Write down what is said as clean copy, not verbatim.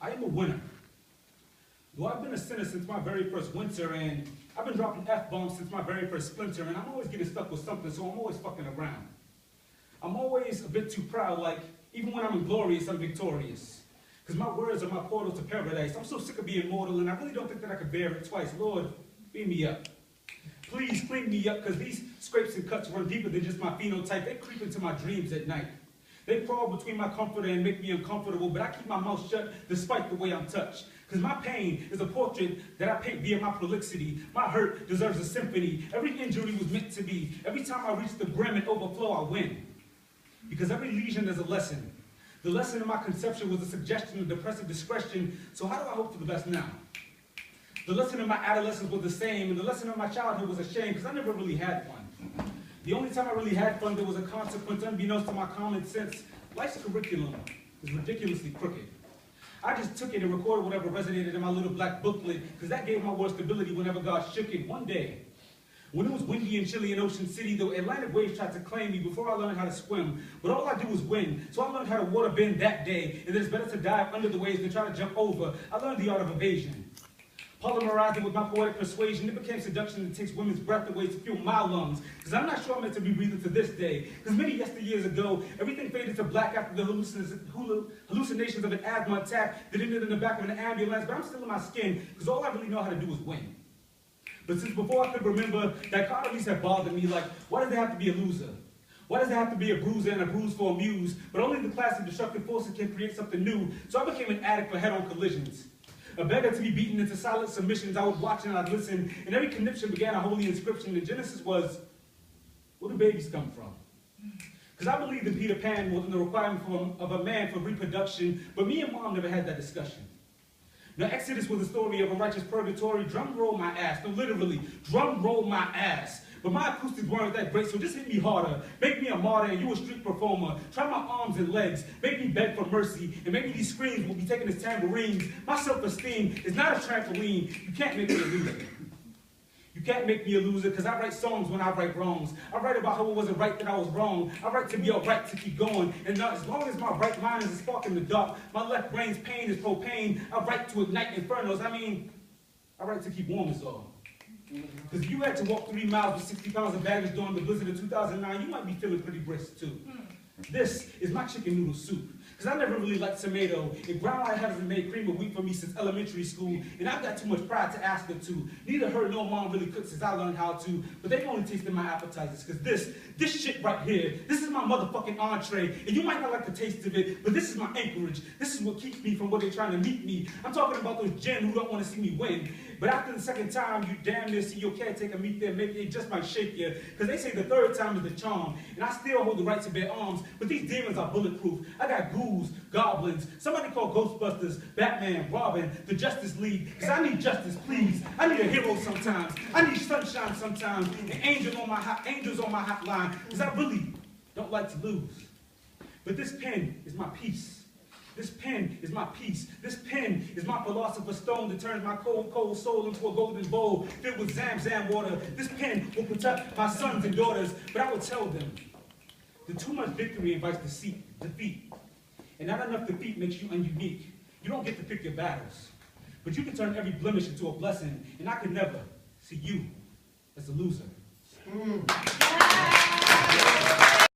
I am a winner. Though I've been a sinner since my very first winter, and I've been dropping F-bombs since my very first splinter, and I'm always getting stuck with something, so I'm always fucking around. I'm always a bit too proud, like, even when I'm inglorious, I'm victorious. Because my words are my portal to paradise. I'm so sick of being mortal, and I really don't think that I could bear it twice. Lord, beam me up. Please clean me up, because these scrapes and cuts run deeper than just my phenotype. They creep into my dreams at night. They crawl between my comforter and make me uncomfortable, but I keep my mouth shut despite the way I'm touched. Because my pain is a portrait that I paint via my prolixity. My hurt deserves a symphony. Every injury was meant to be. Every time I reach the brim and overflow, I win. Because every lesion is a lesson. The lesson of my conception was a suggestion of depressive discretion, so how do I hope for the best now? The lesson of my adolescence was the same, and the lesson of my childhood was a shame, because I never really had fun. The only time I really had fun, there was a consequence unbeknownst to my common sense. Life's curriculum is ridiculously crooked. I just took it and recorded whatever resonated in my little black booklet, because that gave my world stability whenever God shook it. One day, when it was windy and chilly in Ocean City, the Atlantic waves tried to claim me before I learned how to swim. But all I do was win, so I learned how to water bend that day, and that it's better to dive under the waves than try to jump over. I learned the art of evasion. Polymerizing with my poetic persuasion, it became seduction that takes women's breath away to fuel my lungs. Because I'm not sure I'm meant to be breathing to this day. Because many yesteryears ago, everything faded to black after the hallucinations of an asthma attack that ended in the back of an ambulance. But I'm still in my skin, because all I really know how to do is win. But since before I could remember, dichotomies have bothered me, like, why does there have to be a loser? Why does there have to be a bruiser and a bruise for a muse? But only the class of destructive forces can create something new. So I became an addict for head-on collisions. A beggar to be beaten into silent submissions. I would watch and I'd listen, and every conniption began a holy inscription. And Genesis was, where do babies come from? Because I believed in Peter Pan wasn't the requirement of a man for reproduction, but me and Mom never had that discussion. Now, Exodus was the story of a righteous purgatory. Drum roll my ass. No, literally, drum roll my ass. But my acoustics weren't that great, so just hit me harder. Make me a martyr and you a street performer. Try my arms and legs. Make me beg for mercy. And maybe these screams will be taken as tambourines. My self-esteem is not a trampoline. You can't make me a loser. You can't make me a loser, because I write songs when I write wrongs. I write about how it wasn't right that I was wrong. I write to be alright, to keep going. And as long as my right mind is a spark in the dark, my left brain's pain is propane. I write to ignite infernos. I write to keep warm is all. Because if you had to walk 3 miles with 60 pounds of baggage during the blizzard of 2009, you might be feeling pretty brisk too. This is my chicken noodle soup. Because I never really liked tomato, and Grandma hasn't made cream of wheat for me since elementary school, and I've got too much pride to ask her to. Neither her nor Mom really cooked since I learned how to, but they've only tasted my appetizers, because this shit right here, this is my motherfucking entree, and you might not like the taste of it, but this is my anchorage. This is what keeps me from where they're trying to meet me. I'm talking about those gen who don't want to see me win. But after the second time, you damn near see your caretaker meet there, maybe it just might shake you. Because they say the third time is the charm. And I still hold the right to bear arms, but these demons are bulletproof. I got ghouls, goblins, somebody called Ghostbusters, Batman, Robin, the Justice League. Because I need justice, please. I need a hero sometimes. I need sunshine sometimes. And angels on my hotline. Because I really don't like to lose. But this pen is my peace. This pen is my peace. This pen is my philosopher's stone that turns my cold, cold soul into a golden bowl filled with Zam-Zam water. This pen will protect my sons and daughters, but I will tell them that too much victory invites defeat. And not enough defeat makes you ununique. You don't get to pick your battles, but you can turn every blemish into a blessing, and I could never see you as a loser. Yeah.